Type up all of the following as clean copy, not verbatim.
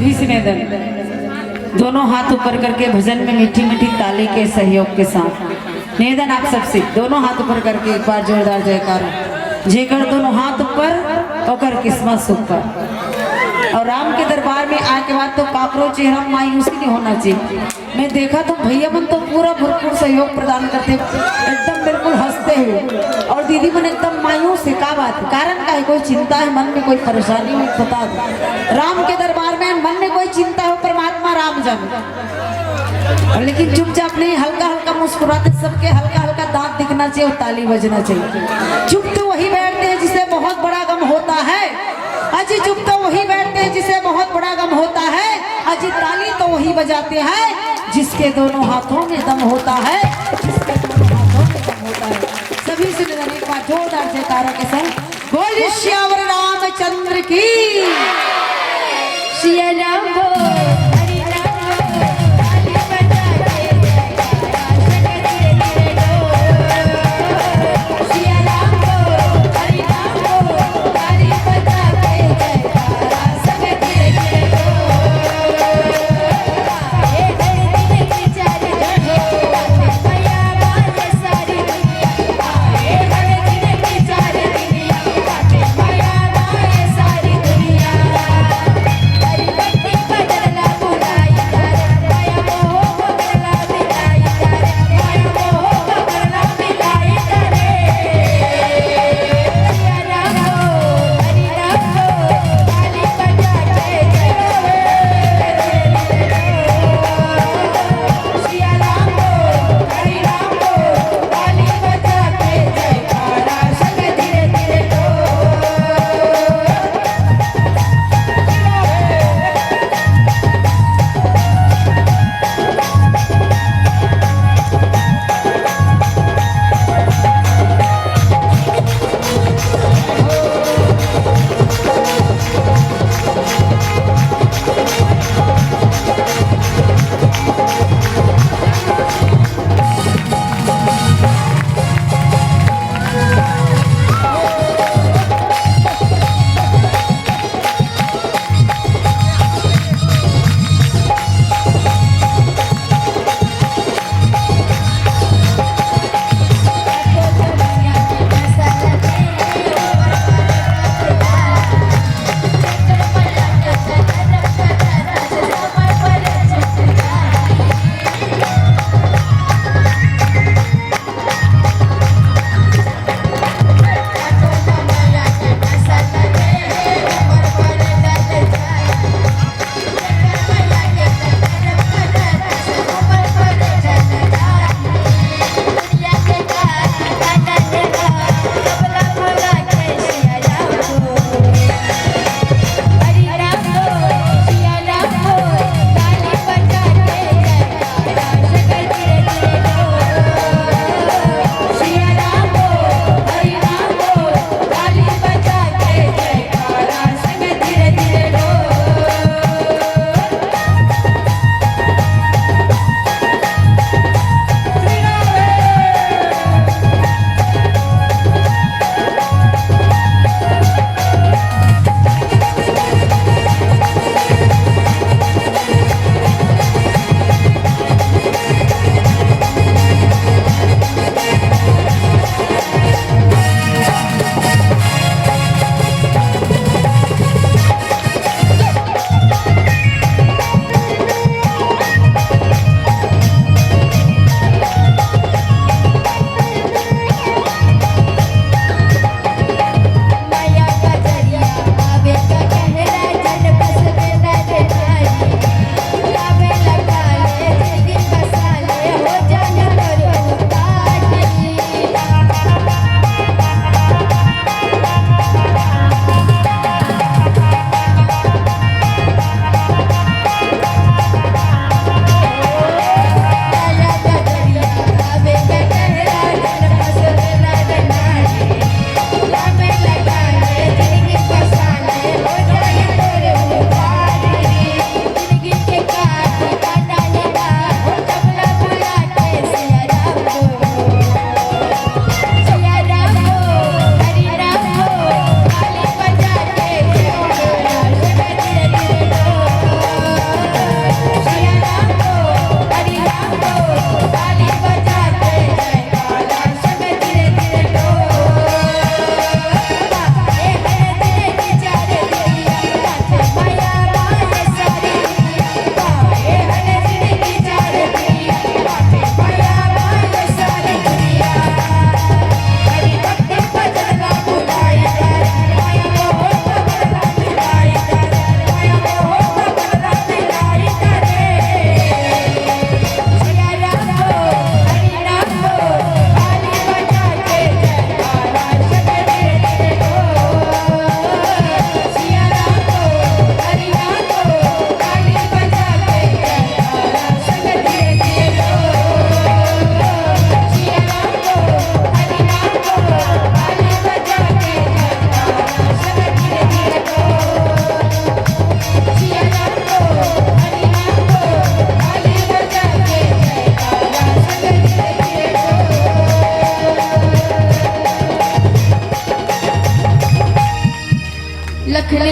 सभी से निवेदन, दोनों हाथ ऊपर करके भजन में मीठी मीठी ताली के सहयोग के साथ निवेदन आप सबसे, दोनों हाथ ऊपर करके एक बार जोरदार जयकारा। जेकर दोनों हाथ ऊपर और किस्मत ऊपर। और राम के दरबार में आए के बाद तो काकरो चेहरा मायूसी नहीं होना चाहिए। मैं देखा तो भैया मन तो पूरा भरपूर सहयोग प्रदान करते, एकदम बिल्कुल हंसते हुए, और दीदी मन एकदम मायूस है। का बात कारण का है? कोई चिंता है मन में, कोई परेशानी हो बता दो। राम के दरबार में मन में कोई चिंता हो, परमात्मा राम जाने। लेकिन चुपचाप नहीं, हल्का हल्का मुस्कुराते, सबके हल्का हल्का दांत दिखना चाहिए और ताली बजना चाहिए। चुप तो वही बैठते हैं जिसे बहुत बड़ा गम होता है। अजी चुप तो वही बैठते हैं जिसे बहुत बड़ा गम होता है। अजी ताली तो वही बजाते हैं जिसके दोनों हाथों में दम होता है, जिसके दोनों हाथों में दम होता है। सभी से निवेदन, एक बार जोरदार जयकारा के संग बोलिए श्यावर रामचंद्र की। श्री राम बोल।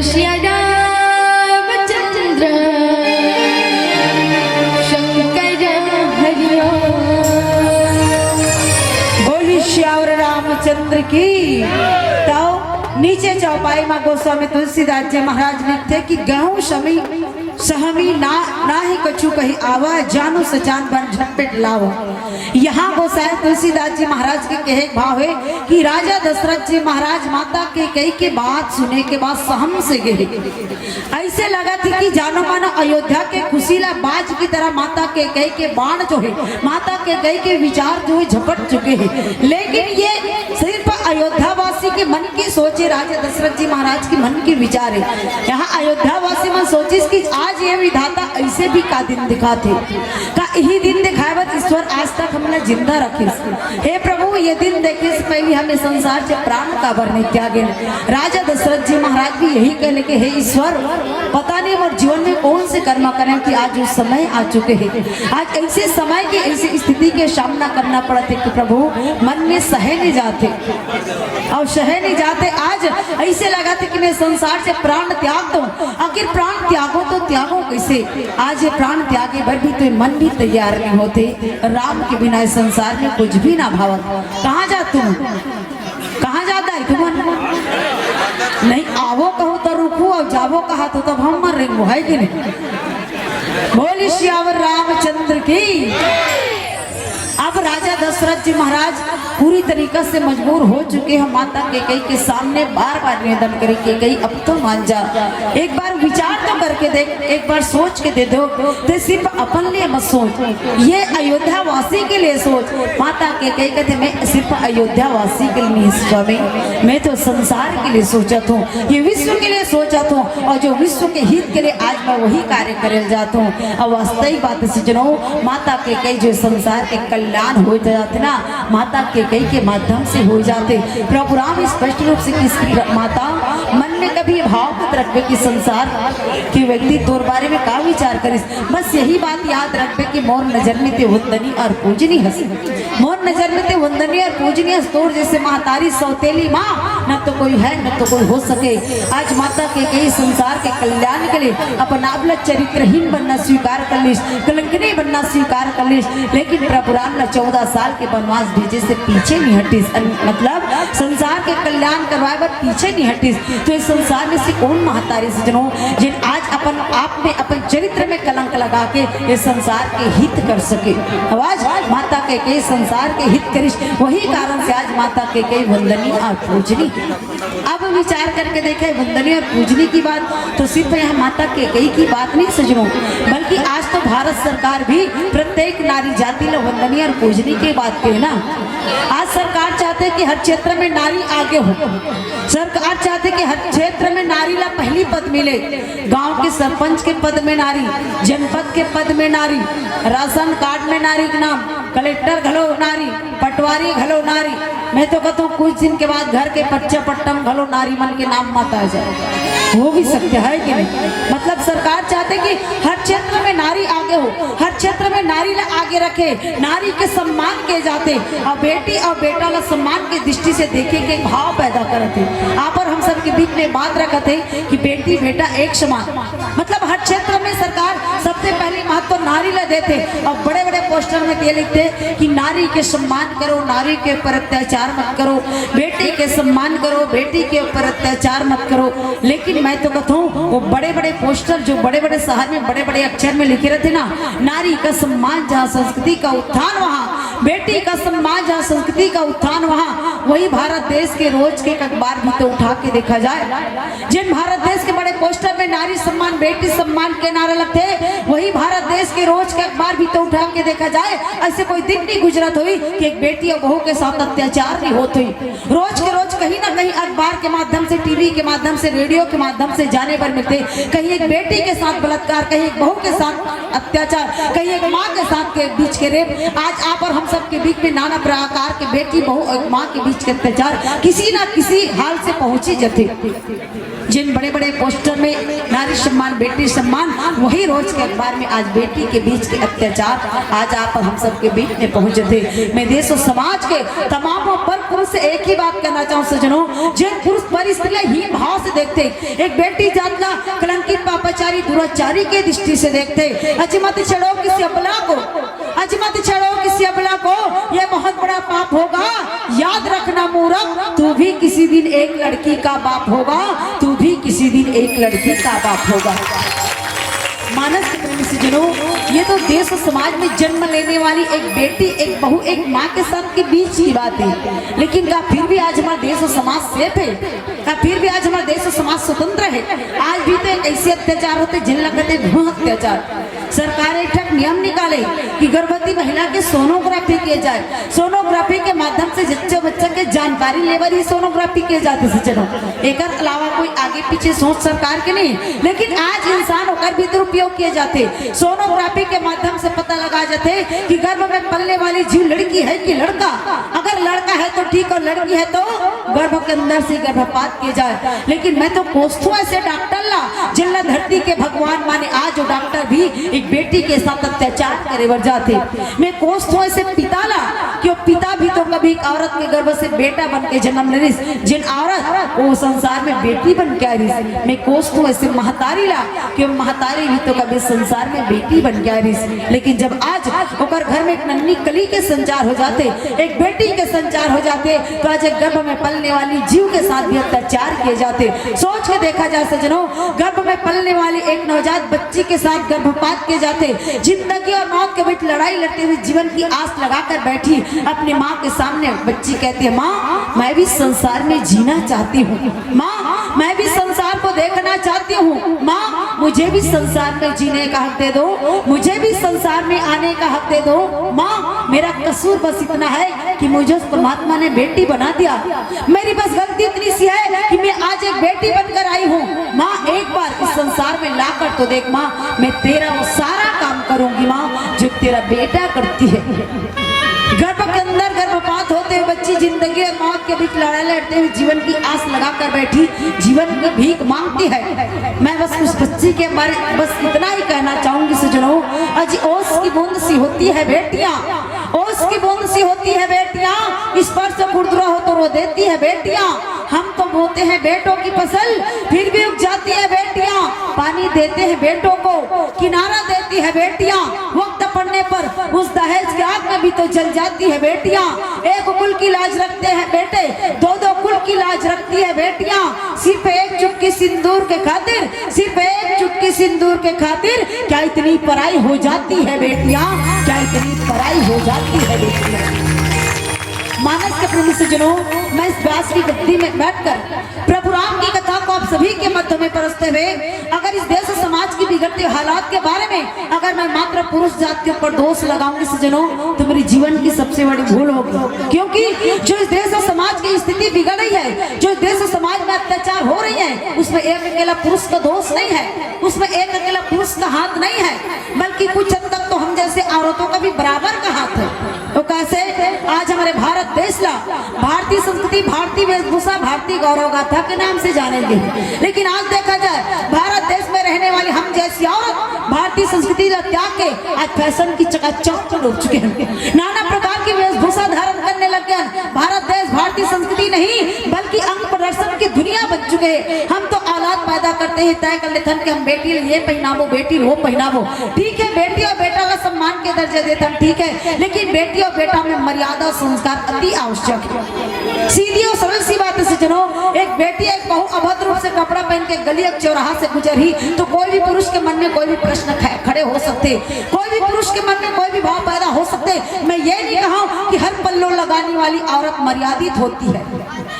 श्री रामचंद्र शंकर हरिओ। बोली श्यावर रामचंद्र की। तो नीचे चौपाई में गोस्वामी तुलसीदास जी महाराज लिखते कि गहूं शमी सहमी ना ही कछु कही आवा जानो सजान बन झटपट लावा। यहाँ गोसाई तुलसीदास जी महाराज के कहे भाव है कि राजा दशरथ जी महाराज माता के कई के बात सुने के बाद सहम से गए। ऐसे लगा थी कि जानो मानो अयोध्या के खुशीला बाज की तरह माता के कई के बाण जो है, माता के कई के विचार जो है झपट चुके हैं। लेकिन ये सिर्फ अयोध्या वासी के मन की सोच है, राजा दशरथ जी महाराज के मन की विचार है। यहाँ अयोध्या वासी मन सोचिस कि आज ये विधाता ऐसे भी का दिन दिखाते का यही दिन दिखावत ईश्वर आज तक हमने जिंदा रखिस। हे प्रभु ये दिन देखे से पहले हमें संसार से प्राण का बरने त्यागे। राजा दशरथ जी महाराज भी यही कहले कि हे ईश्वर पता नहीं और जीवन में कौन से कर्म करें कि आज उस समय आ चुके हैं। आज ऐसे समय की ऐसी स्थिति के सामना करना पड़ते कि प्रभु मन में सहे नहीं जाते और सहे नहीं जाते। आज ऐसे लगा था कि मैं संसार से प्राण त्याग दूं। आखिर प्राण त्यागो तो त्यागो कैसे? आज ये प्राण त्यागे भर भी तो मन भी तैयार नहीं होते। राम के बिना इस संसार में कुछ भी ना भावत। कहाँ जा तुम? कहाँ जाता है तुम? नहीं आवो कहो तो रुको और जावो कहा तो तब हम मर रहे है कि नहीं? बोली श्यावर रामचंद्र की। अब राजा दशरथ जी महाराज पूरी तरीका से मजबूर हो चुके हैं। माता कैकेयी के सामने बार बार निवेदन करे कैकेयी अब तो मान जा, एक बार विचार तो करके देख, एक बार सोच के दे दो। तो सिर्फ अपन लिए मत सोच, ये अयोध्या वासी के लिए सोच। माता कैकेयी कहते मैं सिर्फ अयोध्या वासी के लिए नहीं स्वामी, मैं तो संसार के लिए सोचा था, ये विश्व के लिए सोचा था और जो विश्व के हित के लिए आज मैं वही कार्य करे जाता हूँ। और वास्तविक बात से जनो माता कैकेयी जो संसार के कल्याण हो जाते ना, माता कैकेयी के माध्यम से हो जाते। प्रभु राम स्पष्ट रूप से किसकी माता मन में कभी भाव मत रखबे कि संसार के व्यक्ति तोर बारे में का विचार करिस। बस यही बात याद रखबे कि मोर नजर में ते वंदनी और पूजनी हस, मोर नजर में ते वंदनी और पूजनी हस। तोर जैसे महतारी सौतेली माँ न तो कोई है न तो कोई हो सके। आज माता कैकेयी संसार के कल्याण के लिए अपना आपला चरित्रहीन बनना स्वीकार कर लिस, कलंकिनी बनना स्वीकार कर लिस। लेकिन प्रभु राम 14 साल के वनवास भेजे से पीछे नहीं हटिस, मतलब संसार के कल्याण करवाए पर पीछे नहीं हटिस। तो इस संसार में से कौन महतारी सजनों जिन आज अपन आप में अपन चरित्र में कलंक लगा के ये संसार के हित कर सके। आवाज माता कैकेयी संसार के हित करिश, वही कारण से आज माता कैकेयी वंदनी और पूजनी। अब विचार करके देखे वंदनी और पूजनी की बात तो सिर्फ यहाँ माता कैकेयी की बात नहीं सजनों, बल्कि आज तो भारत सरकार भी प्रत्येक नारी जाति लो वंदनी और पूजनी की बात पे है ना। आज सरकार चाहते कि हर क्षेत्र में नारी आगे हो, सरकार चाहते कि हर क्षेत्र में नारी ला पहली पद मिले। गांव के सरपंच के पद में नारी, जनपद के पद में नारी, राशन कार्ड में नारी के नाम, कलेक्टर घलो नारी, पटवारी घलो नारी। मैं तो कहता हूँ कुछ दिन के बाद घर के पच्चा पट्टम घलो नारी मन के नाम मत आ जाए, वो भी सत्य है कि नहीं? मतलब सरकार चाहते कि हर क्षेत्र में नारी आगे हो, हर क्षेत्र में नारी ला आगे रखे, नारी के सम्मान किए जाते और बेटी और बेटा ला सम्मान की दृष्टि से देखे के भाव पैदा करते। आप और हम सब के बीच में बात रखते कि बेटी बेटा एक समान, मतलब हर क्षेत्र में सरकार सबसे पहले महत्व नारी ला देते और बड़े बड़े पोस्टर में ये लिखते कि नारी के सम्मान करो, नारी के ऊपर अत्याचार मत करो, बेटी के सम्मान करो, बेटी के ऊपर अत्याचार मत करो। लेकिन मैं तो कहता हूँ वो बड़े बड़े पोस्टर जो बड़े बड़े शहर में बड़े बड़े अक्षर में लिखे रहते ना, नारी का सम्मान जहाँ संस्कृति का उत्थान वहाँ, बेटी का सम्मान जहाँ संस्कृति का उत्थान वहाँ, वही भारत देश के रोज के अखबार भी तो उठा के देखा जाए, जिन भारत देश के बड़े पोस्टर में नारी सम्मान बेटी सम्मान के नारे लगते, वही भारत देश के रोज के अखबार भी तो उठा के देखा जाए। ऐसे कोई दिन नहीं गुजरत हुई कि एक बेटी और बहू के साथ अत्याचार नहीं होती। रोज के रोज कहीं ना कहीं अखबार के माध्यम से, टीवी के माध्यम से, रेडियो के माध्यम से जाने पर मिलते, कहीं एक बेटी के साथ बलात्कार, कहीं एक बहू के साथ अत्याचार, कहीं एक माँ के साथ के बीच के रेप। आज आप और हम सब के बीच में नाना प्रकार के बेटी बहू और माँ के बीच के अत्याचार किसी ना किसी हाल से पहुंची जाते। जिन बड़े बड़े पोस्टर में नारी सम्मान बेटी सम्मान, वही रोज के अखबार में आज बेटी के बीच के अत्याचार आज आप हम सबके बीच में पहुंचे थे। मैं देश और समाज के तमाम पर पुरुष से एक ही बात कहना चाहूँ सजनों, जिन पुरुष पर स्त्रियां हीन भाव से देखते, एक बेटी जात का कलंकित पापाचारी दुराचारी के दृष्टि से देखते, अजमत छड़ो किसी अबला को, अजमत छड़ो किसी अबला को, यह बहुत बड़ा पाप होगा। याद रखना मूर्ख, तू भी किसी दिन एक लड़की का बाप होगा, तू भी किसी दिन एक लड़की का बाप होगा। मानस के प्रेमी सज्जनों, ये तो देश और समाज में जन्म लेने वाली एक बेटी, एक बहू, एक माँ के साथ के बीच की बात है, लेकिन क्या फिर भी आज हमारा देश और समाज सेफ है? क्या फिर भी आज हमारा देश और समाज स्वतंत्र है? आज भी तो ऐसे अत्याचार होते जिन लगते भ्रूण अत्याचार। सरकार एक ठक नियम निकाले कि गर्भवती महिला के सोनोग्राफी किए जाए, सोनोग्राफी के माध्यम से जच्चे बच्चा के जानकारी लेवर ही सोनोग्राफी किए जाते सज्जनों। एक अलावा कोई आगे पीछे सोच सरकार के नहीं, लेकिन आज इंसान होकर भी दुरुपयोग किए जाते। सोनोग्राफी के माध्यम से पता लगा जाते कि गर्भ में पलने वाली जीव लड़की है कि लड़का। अगर लड़का है तो ठीक और लड़की है तो गर्भ के अंदर से गर्भपात किया जाए। लेकिन मैं तो कोस्तु ऐसे डॉक्टर ला जिला धरती के भगवान माने आज डॉक्टर भी एक बेटी के साथ अत्याचार करे बर जाते। मैं कोस्तु ऐसे पिता ला कि पिता भी तो कभी एक औरत के गर्भ से बेटा बन के जन्म ले रही, जिन औरत वो संसार में बेटी बन के आ रही। मैं कोस्तु ऐसे महतारी ला कि महतारी भी तो कभी संसार में बेटी बन के आ रही। लेकिन जब आज होकर घर में एक नन्ही कली के संचार हो जाते, एक बेटी के संचार हो जाते, तो आज एक गर्भ में पलने वाली जीव के साथ भी अत्याचार किए जाते। सोच के देखा जाए सजनों, गर्भ में पलने वाली एक नवजात बच्ची के साथ गर्भपात किए जाते। जिंदगी और मौत के बीच लड़ाई लड़ते हुए जीवन की आस लगाकर बैठी अपनी माँ के सामने बच्ची कहती है, माँ मैं भी संसार में जीना चाहती हूँ, माँ मैं भी संसार को देखना चाहती हूँ, माँ मुझे भी संसार में जीने का हक दे दो, मुझे भी संसार में आने का हक दे दो। माँ मेरा कसूर बस इतना है कि मुझे उस परमात्मा ने बेटी बना दिया, मेरी बस गलती इतनी सी है कि मैं आज एक बेटी बनकर आई हूँ। माँ एक बार इस संसार में लाकर तो देख, माँ मैं तेरा वो सारा काम करूंगी माँ जो तेरा बेटा करती है। गर्भ के अंदर गर्भपात होते हुए बच्ची जिंदगी और मौत के बीच लड़ाई लड़ते हुए जीवन की आस लगाकर बैठी जीवन की भीख मांगती है। मैं बस उस बच्ची के बारे बस इतना ही कहना चाहूंगी सजनों, आज ओस की बूंद सी होती है बेटियां, ओस की बूंद सी होती है बेटियां, इस पर से खुरदुरा हो तो रो देती है बेटियां। हम तो बोते हैं बेटों की फसल फिर भी उग जाती है बेटियां, पानी देते हैं बेटों को किनारा देती है बेटियां, वक्त पड़ने पर उस दहेज की आग में भी तो जल जाती है बेटियां। एक कुल की लाज रखते हैं बेटे, दो दो कुल की लाज रखती है बेटियां, सिर्फ एक चुटकी सिंदूर के खातिर, सिर्फ एक चुटकी सिंदूर के खातिर क्या इतनी पराई हो जाती है बेटियां, क्या इतनी पराई हो जाती है बेटियां। मानस के प्रेमी सज्जनों, मैं इस व्यास की गद्दी में बैठकर प्रभु राम की कथा को आप सभी के मध्य में परसते हुए अगर इस देश और समाज की बिगड़ते हालात के बारे में अगर मैं मात्र पुरुष जात के ऊपर दोष लगाऊंगी सज्जनों, तो मेरी जीवन की सबसे बड़ी भूल होगी। क्योंकि जो इस देश और समाज की स्थिति बिगड़ रही है, जो इस देश और समाज में अत्याचार हो रही है, उसमें एक अकेला पुरुष का दोष नहीं है, उसमें एक अकेला पुरुष का हाथ नहीं है, बल्कि कुछ हद तक तो हम जैसे औरतों का भी बराबर का हाथ है। तो कैसे आज हमारे भारत देश ला भारतीय संस्कृति, भारतीय वेशभूषा, भारतीय गौरव गाथा के नाम से जानेंगे, लेकिन आज देखा जाए भारत देश में रहने वाली हम जैसी औरत भारतीय संस्कृति का त्याग के आज फैशन की चकाचौंध में डूब चुके हैं, नाना प्रकार की वेशभूषा धारण करने लग गए। भारत देश भारतीय संस्कृति नहीं बल्कि अंग प्रदर्शन की दुनिया बन चुके हैं। हम तो औलाद पैदा करते हैं, तय कर लेते हैं कि हम बेटी ये पहनावो, बेटी वो पहनावो, ठीक है बेटी और बेटा का सम्मान के दर्जे देते हैं, ठीक है, लेकिन बेटी और बेटा में मर्यादा संस्कार अति आवश्यक है। सीधी और सरल सी बात है सज्जनों, एक बेटी एक बहू अभद्र रूप से कपड़ा पहन के गली एक चौराहा से गुजरी तो कोई भी पुरुष के मन में कोई भी प्रश्न खड़े हो सकते, कोई भी पुरुष के मन में कोई भी भाव पैदा हो सकते। मैं ये नहीं कहा कि हर पल्लू लगाने वाली औरत मर्यादित होती है,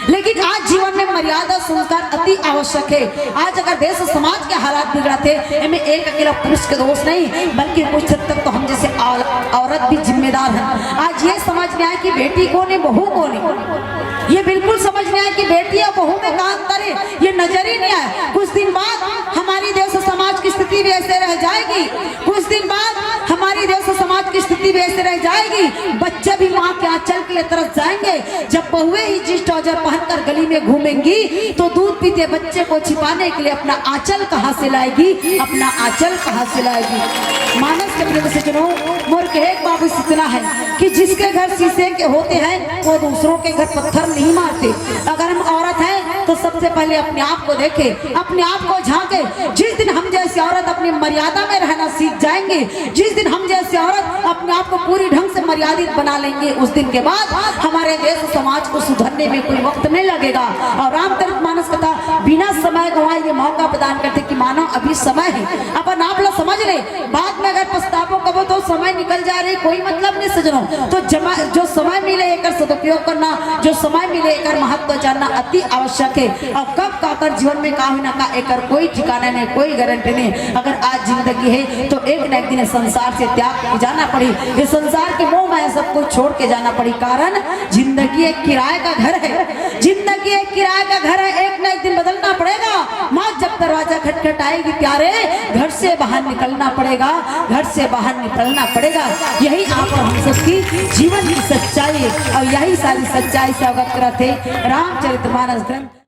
लेकिन आज जीवन में मर्यादा संस्कार अति आवश्यक है। आज अगर देश और समाज के हालात बिगड़ाते, इनमें एक अकेला पुरुष के दोष नहीं बल्कि कुछ हद तक तो हम जैसे औरत भी जिम्मेदार हैं। आज ये समझ में आए कि बेटी कौन है बहू कौन है, ये बिल्कुल समझ में आए कि बेटी और बहू में कहा अंतर है, ये नजर ही नहीं आए। कुछ दिन बाद हमारी देश और समाज की स्थिति भी ऐसे रह जाएगी, कुछ दिन बाद हमारी देश और समाज समाज की स्थिति भी ऐसे रह जाएगी, बच्चे भी माँ के आंचल के लिए तरस जाएंगे। जब बहुएं ही जींस ट्राउजर पहनकर गली में घूमेंगी तो दूध पीते बच्चे को छिपाने के लिए अपना आंचल कहाँ से लाएगी, अपना आंचल कहाँ से लाएगी। मानस के प्रिय से चुनो, मोर के एक बाबू इतना है कि जिसके घर शीशे के होते हैं वो दूसरों के घर पत्थर नहीं मारते। अगर हम औरत हैं तो सबसे पहले अपने आप को देखे, अपने आप को झांके। जिस दिन हम जैसी औरत अपनी मर्यादा में रहना सीख जाएंगे, जिस दिन हम जैसी औरत अपने आप को पूरी ढंग से मर्यादित बना लेंगे, उस दिन के बाद हमारे देश समाज को सुधरने में कोई वक्त नहीं लगेगा। और रामचरितमानस कथा बिना समय गंवाए ये मौका प्रदान करते कि मानो अभी समय है, अपन आप लोग समझ ले। बाद में अगर पछतावो कबो तो समय निकल जा रही, कोई मतलब नहीं सजनो। तो जो समय मिले एकर सदुपयोग करना, जो समय मिले एकर महत्व जानना अति आवश्यक है। और कब काकर जीवन में का हुई ना का एकर कोई ठिकाना नहीं, कोई गारंटी नहीं। अगर आज जिंदगी है तो एक न एक दिन संसार से त्याग जाना पड़ी, ये संसार के मोह माया सब कुछ छोड़ के जाना पड़ी। कारण जिंदगी एक किराए का घर है, जिंदगी एक किराए का घर है, एक न एक दिन बदलना पड़ेगा। माँ जब दरवाजा खटखटाएगी प्यारे, घर से बाहर निकलना पड़ेगा, घर से बाहर निकलना पड़ेगा। यही आप और हम सबकी जीवन की सच्चाई और यही सारी सच्चाई से अवगत करते रामचरितमानस ग्रंथ।